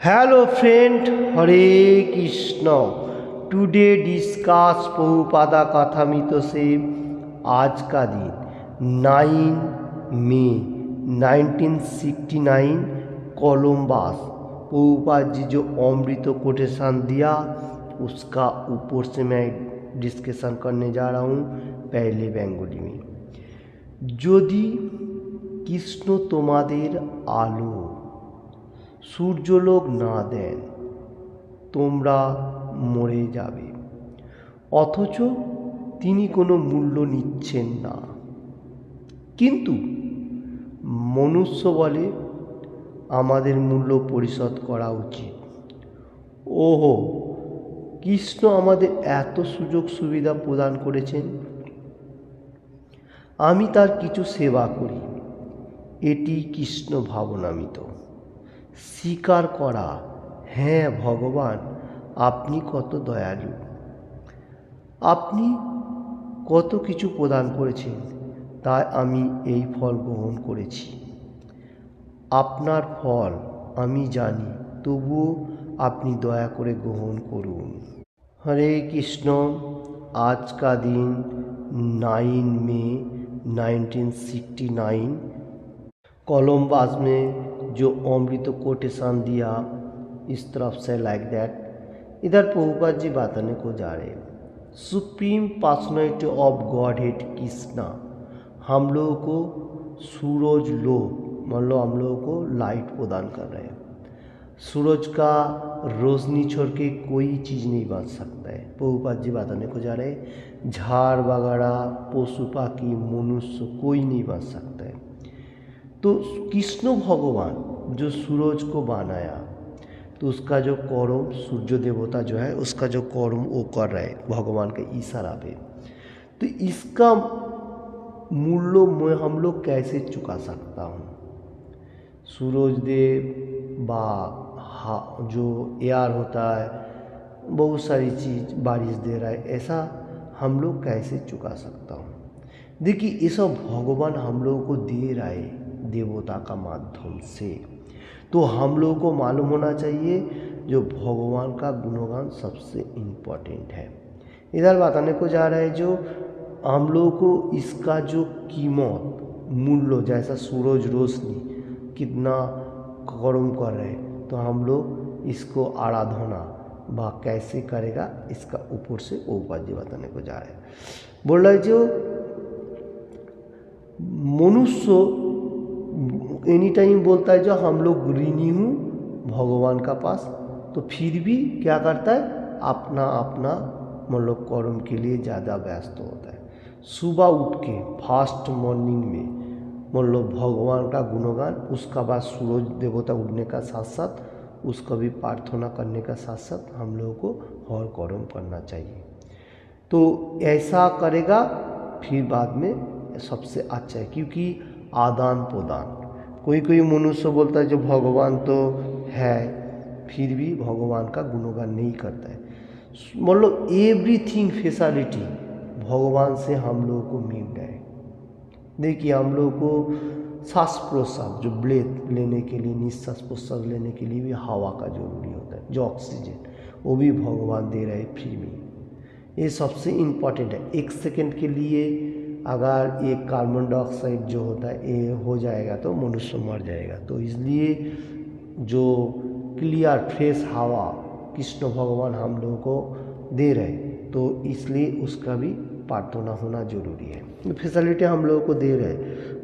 Hello friend, हरे Krishna. Today discuss Prabhupada कथामृत से आज का दिन 9 मई 1969 कोलंबस। प्रभुपाद जी जो अमृत कोटेशन दिया उसका ऊपर से मैं डिस्कशन करने जा रहा हूँ पहले बेंगली में। यदि कृष्ण तुम्हादेर आलो সূর্যলোক না দেন তোমরা মরে যাবে, অথচ তিনি কোনো মূল্য নিচ্ছেন না। কিন্তু মনুষ্য বলে আমাদের মূল্য পরিশোধ করা উচিত। ওহো, কৃষ্ণ আমাদের এত সুযোগ সুবিধা প্রদান করেছেন, আমি তার কিছু সেবা করি, এটি কৃষ্ণ ভাবনামিত। স্বীকার করা, হ্যাঁ ভগবান আপনি কত দয়ালু, আপনি কত কিছু প্রদান করেছেন, তাই আমি এই ফল গ্রহণ করেছি। আপনার ফল আমি জানি, তবুও আপনি দয়া করে গ্রহণ করুন। हरे कृष्ण। आज का दिन 9 मई 1969 कोलंबस में जो अमृत कोटेशन दिया इस तरफ से लाइक दैट। इधर प्रभुपाद जी बताने को जा रहे हैं supreme personality of God head Krishna हम लोगों को सूरज लो मतलब हम लोगों को लाइट प्रदान कर रहे हैं। सूरज का रोशनी छोड़ के कोई चीज़ नहीं बच सकता है। प्रभुपाद जी बताने को जा रहे हैं झाड़ वगैरह पशु पाखी मनुष्य कोई नहीं बच सकता है। तो कृष्ण भगवान जो सूरज को बनाया तो उसका जो कर्म सूर्य देवता जो है उसका जो कर्म वो कर रहे हैं भगवान के इशारा पे। तो इसका मूल्य मैं हम लोग कैसे चुका सकता हूँ। सूरज देव बा जो एयर होता है बहुत सारी चीज़ बारिश दे रहा है, ऐसा हम लोग कैसे चुका सकता हूँ। देखिए ये सब भगवान हम लोगों को दे रहा है देवता का माध्यम से। तो हम लोगों को मालूम होना चाहिए जो भगवान का गुणगान सबसे इम्पोर्टेंट है। इधर बताने को जा रहा है जो हम लोगों को इसका जो कीमत मूल्य जैसा सूरज रोशनी कितना कर्म कर रहे हैं तो हम लोग इसको आराधना व कैसे करेगा इसका ऊपर से प्रभुपाद जी बताने को जा रहे हैं। बोल रहे जो मनुष्य एनी टाइम बोलता है जो हम लोग ऋणी हूँ भगवान का पास, तो फिर भी क्या करता है अपना अपना मतलब कर्म के लिए ज़्यादा व्यस्त होता है। सुबह उठ के फास्ट मॉर्निंग में मतलब भगवान का गुणगान, उसका बाद सूरज देवता उठने का साथ साथ उसका भी प्रार्थना करने का साथ साथ हम लोगों को हर कर्म करना चाहिए। तो ऐसा करेगा फिर बाद में सबसे अच्छा है, क्योंकि आदान प्रदान कोई कोई मनुष्य बोलता है जो भगवान तो है फिर भी भगवान का गुणगान नहीं करता है। मतलब एवरीथिंग फैसिलिटी भगवान से हम लोगों को मिल रहा है। देखिए हम लोगों को सांस प्रश्वास जो ब्रेथ लेने के लिए निश्वास प्रश्वास लेने के लिए भी हवा का जरूरी होता है, जो ऑक्सीजन वो भी भगवान दे रहे हैं फ्री में। ये सबसे इम्पॉर्टेंट है। 1 सेकंड के लिए अगर ये कार्बन डाइऑक्साइड जो होता है ये हो जाएगा तो मनुष्य मर जाएगा। तो इसलिए जो क्लियर फ्रेश हवा कृष्ण भगवान हम लोगों को दे रहे तो इसलिए उसका भी प्रार्थना होना जरूरी है। फैसिलिटी हम लोगों को दे रहे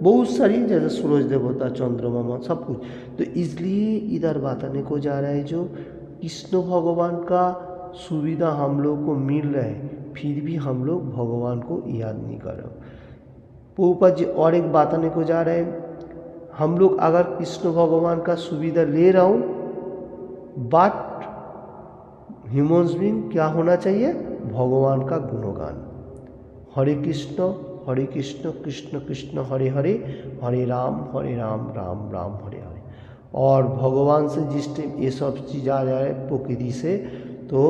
बहुत सारी जैसे सूरज देवता चंद्रमा सब कुछ। तो इसलिए इधर बताने को जा रहा है जो कृष्ण भगवान का सुविधा हम लोग को मिल रहा है फिर भी हम लोग भगवान को याद नहीं कर रहे। प्रभुपाद जी और एक बताने को जा रहे हैं हम लोग अगर कृष्ण भगवान का सुविधा ले रहा हूँ बट ह्यूमन्स बीइंग क्या होना चाहिए भगवान का गुणगान। हरे कृष्ण कृष्ण कृष्ण हरे हरे हरे राम राम राम हरे हरे। और भगवान से जिस टाइम ये सब चीज़ आ जाए प्रकृति से तो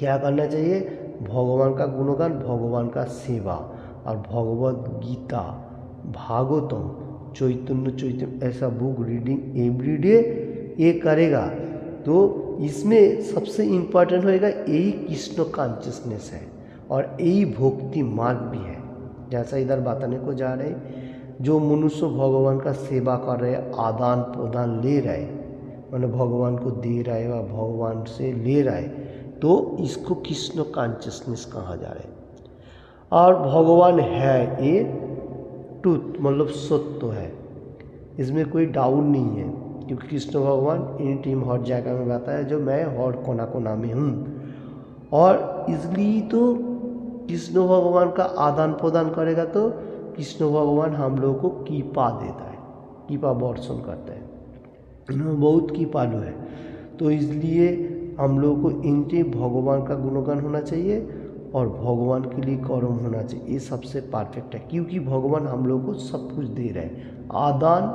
क्या करना चाहिए भगवान का गुणगान भगवान का सेवा और भगवत गीता भागवतम चैतन्य ऐसा बुक रीडिंग एवरीडे ये करेगा तो इसमें सबसे इम्पोर्टेंट होएगा यही कृष्ण कॉन्शियसनेस है और यही भक्ति मार्ग भी है। जैसा इधर बताने को जा रहे, जो मनुष्य भगवान का सेवा कर रहे, आदान प्रदान ले रहे, मैंने भगवान को दे रहा है व भगवान से ले रहा है, तो इसको कृष्ण कॉन्शियसनेस कहा जा रहा है। और भगवान है ये ट्रूथ, मतलब सत्य है, इसमें कोई डाउट नहीं है, क्योंकि कृष्ण भगवान एनी टाइम हर जगह में बताया जो मैं हर कोना कोना में हूँ। और इसलिए तो कृष्ण भगवान का आदान प्रदान करेगा तो कृष्ण भगवान हम लोगों को कृपा देता है, कृपा वर्षण करता है, इन्होंने बहुत कृपालु है। तो इसलिए हम लोगों को इनके भगवान का गुणगान होना चाहिए और भगवान के लिए कर्म होना चाहिए, ये सबसे परफेक्ट है, क्योंकि भगवान हम लोग को सब कुछ दे रहे हैं, आदान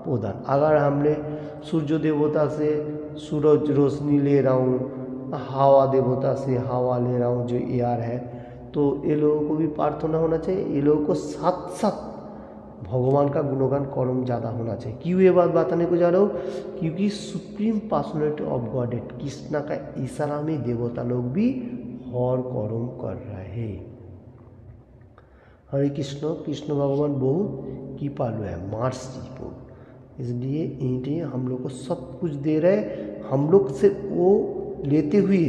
प्रदान। अगर हमने सूर्य देवता से सूरज रोशनी ले रहा हूँ, हवा देवता से हवा ले रहा हूँ जो एयर है, तो ये लोगों को भी प्रार्थना होना चाहिए, ये लोगों को साथ साथ भगवान का गुणगान कर्म ज़्यादा होना चाहिए। क्यों ये बात बताने को जा रहा हूँ, क्योंकि supreme personality of godhead Krishna का इशारा में देवता लोग भी और कर्म कर रहे। हरे कृष्ण, कृष्ण भगवान बहुत कृपालु है, मर्सीफुल, इसलिए इन्हें हम लोग को सब कुछ दे रहे, हम लोग से वो लेते हुए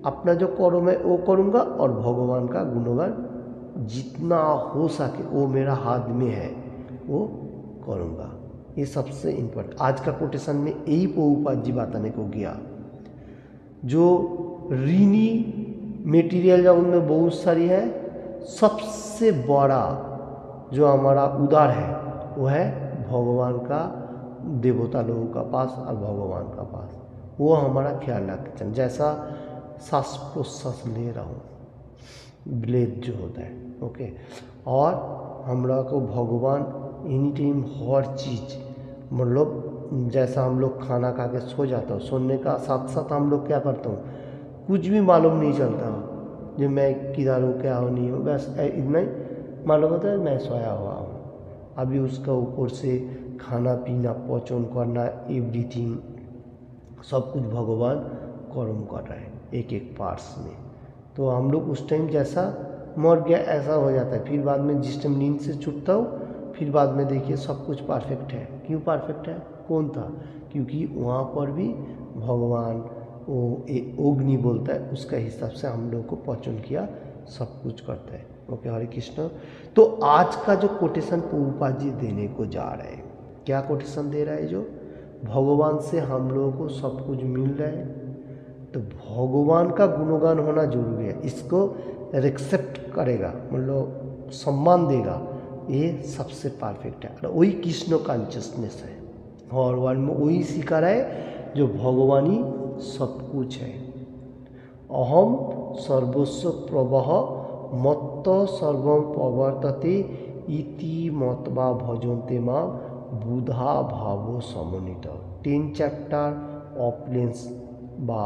अपना जो कर्म है वो करूँगा और भगवान का गुणगान जितना हो सके वो मेरा हाथ में है वो करूँगा। ये सबसे इम्पोर्टेंट। आज का कोटेशन में यही प्रभुपाद जी बताने को गया, जो ऋणी मटेरियल जो उनमें बहुत सारी है, सबसे बड़ा जो हमारा उदार है वो है भगवान का, देवता लोगों का पास और भगवान का पास, वो हमारा ख्याल रखते चलें। जैसा सांस प्रश्वास ले रहा हूँ, ब्लेड जो होता है, ओके, और हमरा को भगवान एनी टाइम हर चीज़, मतलब जैसा हम लोग खाना खा के सो जाता हूँ, सोने का साथ साथ हम लोग क्या करता हूँ, कुछ भी मालूम नहीं चलता जो मैं किधर हूँ क्या हो नहीं हूँ, बस इतना ही मालूम होता है मैं सोया हुआ हूँ। अभी उसका ऊपर से खाना पीना पचन करना एवरीथिंग सब कुछ भगवान कर्म कर रहा है एक एक पार्ट्स में। तो हम लोग उस टाइम जैसा मर गया ऐसा हो जाता है, फिर बाद में जिस टाइम नींद से छूटता हूँ फिर बाद में देखिए सब कुछ परफेक्ट है। क्यों परफेक्ट है, कौन था, क्योंकि वहाँ पर भी भगवान वो अग्नि बोलता है उसका हिसाब से हम लोग को पचन किया सब कुछ करता है। ओके, हरे कृष्ण। तो आज का जो कोटेशन प्रभुपाद जी देने को जा रहे हैं, क्या कोटेशन दे रहा है, जो भगवान से हम लोगों को सब कुछ मिल रहा है तो भगवान का गुणगान होना जरूरी है, इसको एक्सेप्ट करेगा, मतलब सम्मान देगा, ये सबसे परफेक्ट है। और वही कृष्ण कॉन्शियसनेस है, और वर्ल्ड में वही सिखा रहा है जो भगवान ही सब कुछ है। अहम सर्वस्व प्रवह मत्त सर्वम प्रवर्तते इति मत्वा भजन्ते मां बुधा भावो समन्वित। 10 चैप्टर ऑपलेंस बा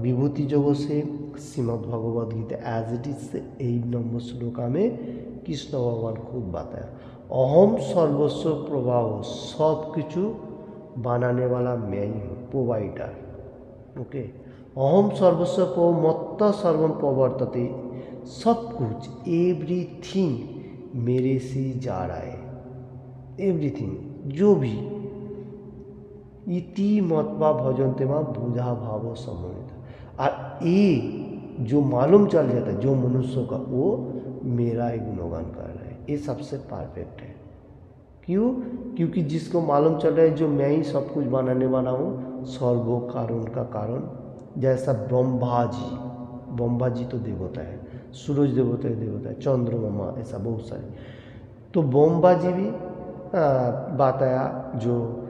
विभूति जोग से Shrimad Bhagavad Gita as it is से 8 नंबर श्लोका में कृष्ण भगवान खुद बताया, अहम सर्वस्व प्रभाव, सब कुछ बनाने वाला मैं ही हूँ, प्रोवाइडर। ओके, अहम सर्वस्व को मत्त सर्वम प्रवर्तते, सब कुछ एवरीथिंग मेरे से जा रहा है, एवरीथिंग जो भी, इति मत्वा भजन्ते मां बुधा भावो समन्वित। और ये जो मालूम चल जाता है जो मनुष्य का, वो मेरा ही गुणगान कर रहा है, ये सबसे परफेक्ट है। क्यों, क्योंकि जिसको मालूम चल रहा है जो मैं ही सब कुछ बनाने वाला हूँ, सर्वो कारण का कारण, जैसा ब्रह्मा जी तो देवता है, सूरज देवता है, चंद्रमा, ऐसा बहुत सारे। तो ब्रह्मा जी भी बताया जो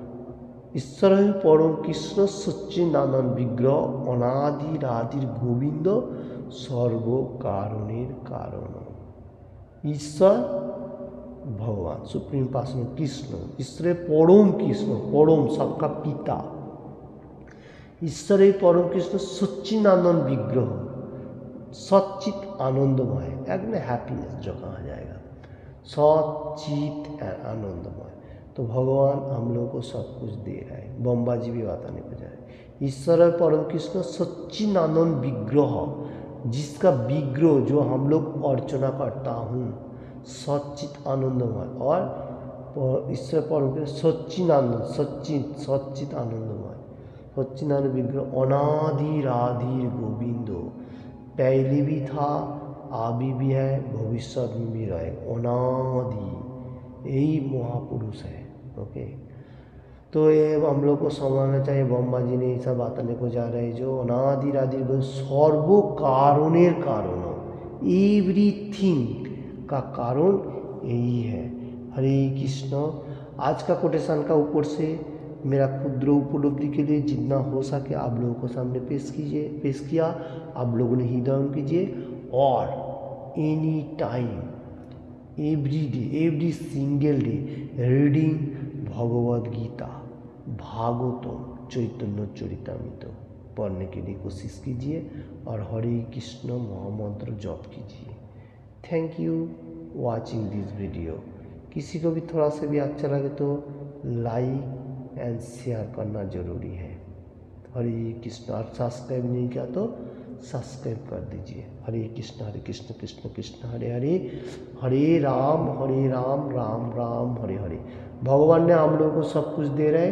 ईश्वर परम कृष्ण सच्चिदानंद विग्रह अनादि राधिर गोविंद सर्व कारणेर कारण। ईश्वर भगवान सुप्रीम पर्सन कृष्ण, ईश्वर परम कृष्ण, परम सबका पिता, ईश्वर परम कृष्ण सच्चिदानंद विग्रह, सच्चित आनंदमय, एकदम हैप्पीनेस जो कहा जाएगा, सच्चित आनंदमय। तो भगवान हम लोगों को सब कुछ दे रहा है। बम्बा जी भी बताने को जा रहे हैं। ईश्वर परम कृष्ण सच्चिदानंद विग्रह, जिसका विग्रह जो हम लोग अर्चना करता हूँ, सच्चित आनंदमय, और ईश्वर परम कृष्ण सच्चिदानंद, सच्चित आनंदमय, सच्चिदानंद विग्रह अनादिराधिर गोविंदो, पहले भी था, अभी भी है, भविष्य में भी रहे, अनादि, यही महापुरुष है। ओके, तो ये हम लोग को समझना चाहिए। ब्रह्मा जी ने ऐसा बताने को जा रहे हैं जो अनादिरादि सर्व कारणेर कारण, एवरीथिंग का कारण यही है। हरे कृष्ण। आज का कोटेशन का ऊपर से मेरा क्षुद्र उपलब्धि के लिए जितना हो सके आप लोगों को सामने पेश किया। आप लोगों ने हृदय कीजिए, और any time, every day, every single day reading Bhagavad Gita, Bhagavatam, Chaitanya Charitamrita पढ़ने के लिए कोशिश कीजिए, और हरे कृष्ण महामंत्र जप कीजिए। Thank you watching this video. किसी को भी थोड़ा सा भी अच्छा लगे तो लाइक एंड शेयर करना जरूरी है। हरे कृष्ण। और सब्सक्राइब नहीं किया तो सब्सक्राइब कर दीजिए। हरे कृष्ण कृष्ण कृष्ण हरे हरे, हरे राम राम राम हरे हरे। भगवान ने हम लोगों को सब कुछ दे रहे,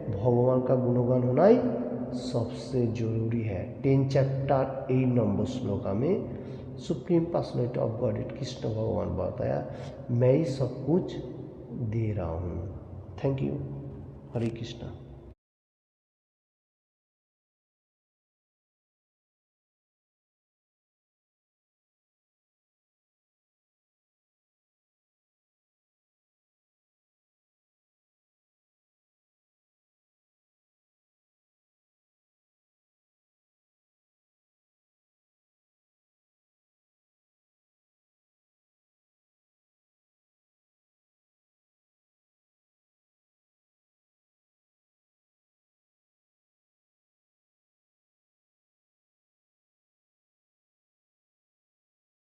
भगवान का गुणगान होना ही सबसे जरूरी है। 10 चैप्टर 8 नंबर श्लोका में supreme personality of godhead Krishna भगवान बताया, मैं ही सब कुछ दे रहा हूँ। Thank you. हरे कृष्णा।